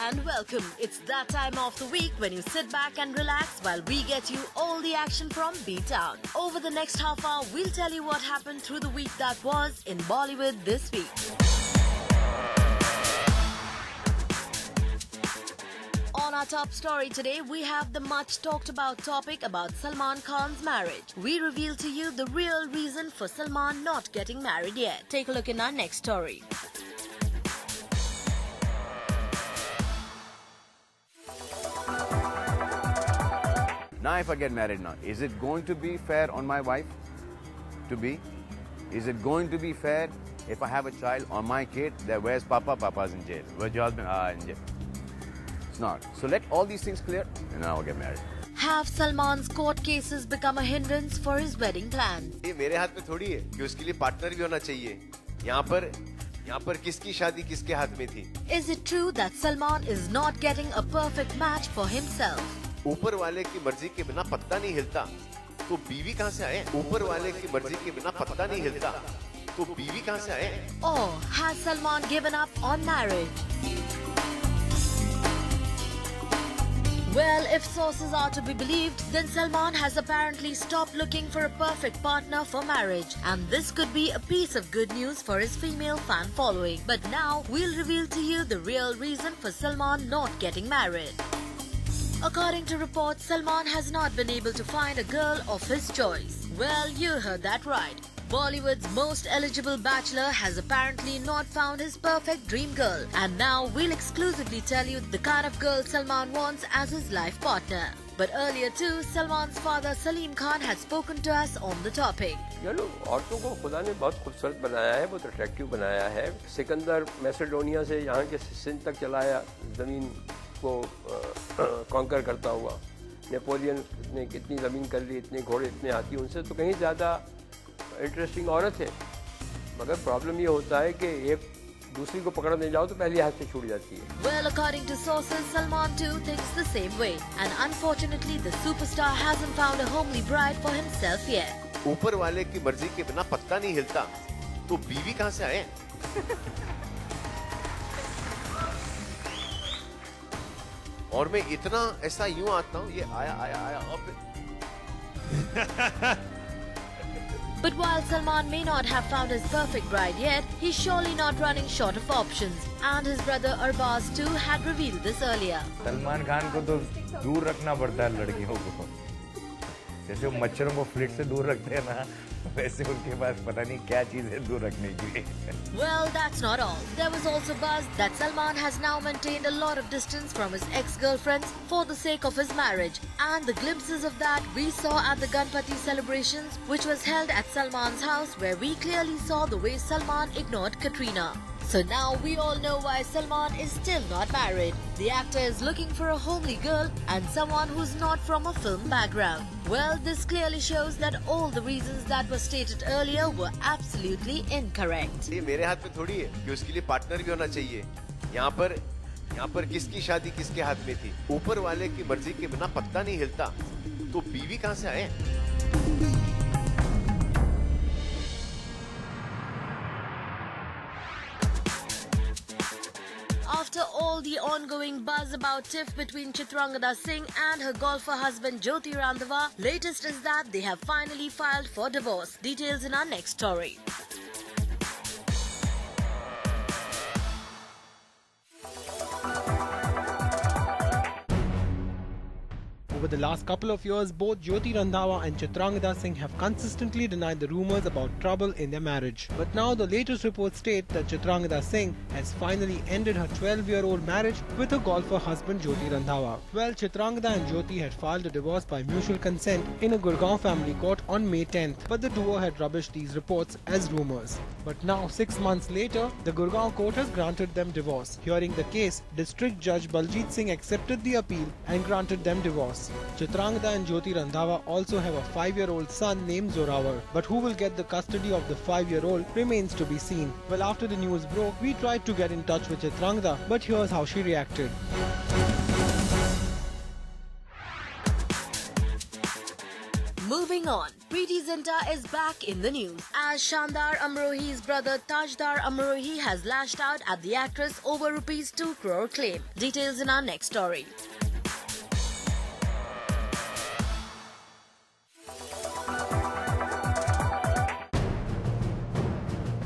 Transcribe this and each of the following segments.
and welcome. It's that time of the week when you sit back and relax while we get you all the action from B-Town. Over the next half hour, we'll tell you what happened through the week that was in Bollywood this week. On our top story today, we have the much talked about topic about Salman Khan's marriage. We reveal to you the real reason for Salman not getting married yet. Take a look in our next story. Now if I get married now, is it going to be fair on my wife to be? Is it going to be fair if I have a child on my kid that where's Papa? Papa's in jail. Where's your husband? In jail. It's not. So let all these things clear and then I'll get married. Have Salman's court cases become a hindrance for his wedding plans? ये मेरे हाथ में थोड़ी है कि उसके लिए partner भी होना चाहिए. यहाँ पर किसकी शादी किसके हाथ में थी? Is it true that Salman is not getting a perfect match for himself? ऊपर वाले की मर्जी के बिना पत्ता नहीं हिलता, तो बीवी कहाँ से आए? ऊपर वाले की मर्जी के बिना पत्ता नहीं हिलता, तो बीवी कहाँ से आए? Or has Salman given up on marriage? Well, if sources are to be believed, then Salman has apparently stopped looking for a perfect partner for marriage. And this could be a piece of good news for his female fan following. But now, we'll reveal to you the real reason for Salman not getting married. According to reports, Salman has not been able to find a girl of his choice. Well, you heard that right. Bollywood's most eligible bachelor has apparently not found his perfect dream girl. And now we'll exclusively tell you the kind of girl Salman wants as his life partner. But earlier too, Salman's father Salim Khan had spoken to us on the topic. चलो औरतों को खुदा ने बहुत खूबसूरत बनाया है, बहुत अट्रैक्टिव बनाया है. सिकंदर मैसेडोनिया से यहाँ के सिंध तक चलाया, जमीन को कॉन्कर करता हुआ. नेपोलियन ने कितनी ज़मीन कर ली, इतने घोड़े इतने हाथी, उनसे तो कहीं ज़्यादा इंटरेस्टिंग औरत है. मगर प्रॉब्लम ये होता है कि एक दूसरी को पकड़ने जाओ तो पहली हाथ से छूट जाती है. Well, according to sources, Salman too thinks the same way. And unfortunately, the superstar hasn't found a homely bride for himself yet. ऊपर वाले की मर्जी के बिना पत्ता नहीं हिलता, तो बीवी कहाँ से आए? और मैं इतना ऐसा यूं आता हूँ, ये आया अब. But while Salman may not have found his perfect bride yet, he's surely not running short of options. And his brother Arbaz too had revealed this earlier. Salman Khan को तो दूर रखना पड़ता है लड़कियों को. जैसे वो मच्छरों को फ्लिट से दूर रखते हैं ना, वैसे उनके पास पता नहीं क्या चीज है दूर रखने के लिए. Well, that's not all. There was also buzz that Salman has now maintained a lot of distance from his ex-girlfriends for the sake of his marriage. And the glimpses of that we saw at the Ganpati celebrations, which was held at Salman's house, where we clearly saw the way Salman ignored Katrina. So now we all know why Salman is still not married. The actor is looking for a homely girl and someone who's not from a film background. Well, this clearly shows that all the reasons that were stated earlier were absolutely incorrect. ये मेरे हाथ में थोड़ी है कि उसके लिए partner भी होना चाहिए. यहाँ पर किसकी शादी किसके हाथ में थी? ऊपर वाले की मर्जी के बिना पत्ता नहीं हिलता, तो बीवी कहाँ से आए? After all the ongoing buzz about tiff between Chitrangada Singh and her golfer husband Jyoti Randhawa, latest is that they have finally filed for divorce. Details in our next story. Over the last couple of years, both Jyoti Randhawa and Chitrangada Singh have consistently denied the rumours about trouble in their marriage. But now the latest reports state that Chitrangada Singh has finally ended her 12-year-old marriage with her golfer husband Jyoti Randhawa. Well, Chitrangada and Jyoti had filed a divorce by mutual consent in a Gurgaon family court on May 10th, but the duo had rubbished these reports as rumours. But now, 6 months later, the Gurgaon court has granted them divorce. Hearing the case, District Judge Baljit Singh accepted the appeal and granted them divorce. Chitrangada and Jyoti Randhawa also have a 5-year-old son named Zorawar, but who will get the custody of the 5-year-old remains to be seen. Well, after the news broke, we tried to get in touch with Chitrangada, but here's how she reacted. Moving Moving on, Preity Zinta is back in the news as Shandar Amrohi's brother Tajdar Amrohi has lashed out at the actress over rupees 2 crore claim. Details in our next story.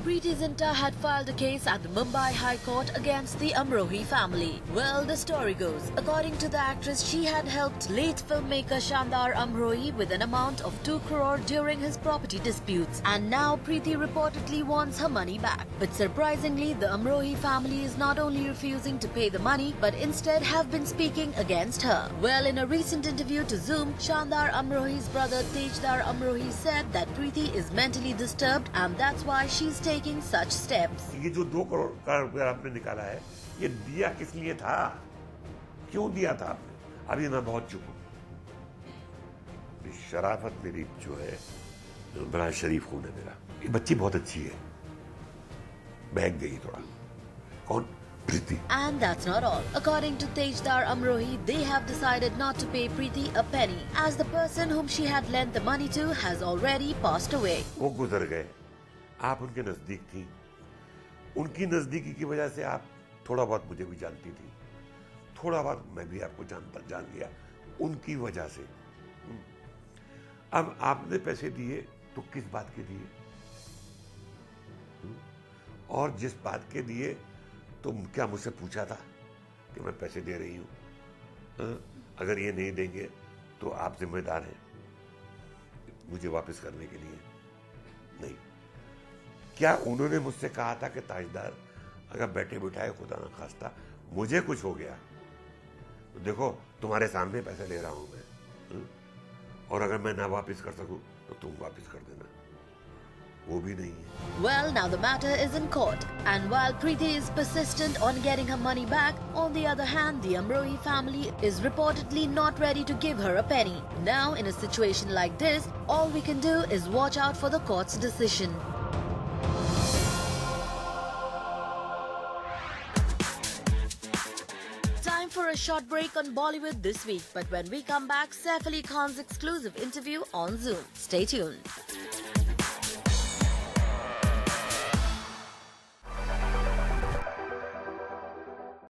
Preity Zinta had filed a case at the Mumbai High Court against the Amrohi family. Well, the story goes, according to the actress, she had helped late filmmaker Shandar Amrohi with an amount of 2 crore during his property disputes, and now Preity reportedly wants her money back. But surprisingly, the Amrohi family is not only refusing to pay the money, but instead have been speaking against her. Well, in a recent interview to Zoom, Shandar Amrohi's brother Tajdar Amrohi said that Preity is mentally disturbed and that's why she's taking such steps. ये जो 2 करोड़ का रुपया आपने निकाला है, ये दिया किस लिए था? क्यों दिया था आपने? अभी मैं बहुत चुप हूं। शराफत मेरी जो है, बड़ा शरीफ खून है मेरा। ये बच्ची बहुत अच्छी है। बहक गई थोड़ा। कौन? Preity. And that's not all. According to Tajdar Amrohi, they have decided not to pay Preity a penny, as the person whom she had lent the money to has already passed away. वो गुजर गए। आप उनके नजदीक थी। उनकी नजदीकी की वजह से आप थोड़ा बहुत मुझे भी जानती थी। थोड़ा बहुत मैं भी आपको जान लिया उनकी वजह से। अब आपने पैसे दिए तो किस बात के दिए? और जिस बात के दिए तो क्या मुझसे पूछा था कि मैं पैसे दे रही हूं? अगर ये नहीं देंगे तो आप जिम्मेदार हैं मुझे वापस करने के लिए? नहीं। क्या उन्होंने मुझसे कहा था कि ताजदार अगर बैठे बिठाए खुदा ना खास्ता मुझे कुछ हो गया तो देखो तुम्हारे सामने पैसे ले रहा हूं मैं, और अगर मैं ना वापस कर सकूं तो तुम वापस कर देना? वो भी नहीं है। Well, now the matter is in court, and while Preity is persistent on getting her money back, on the other hand, the Amrohi family is reportedly not ready to give her a penny. Now, in a situation like this, all we can do is watch out for the court's decision. Time for a short break on Bollywood this week, but when we come back, Saif Ali Khan's exclusive interview on Zoom. Stay tuned.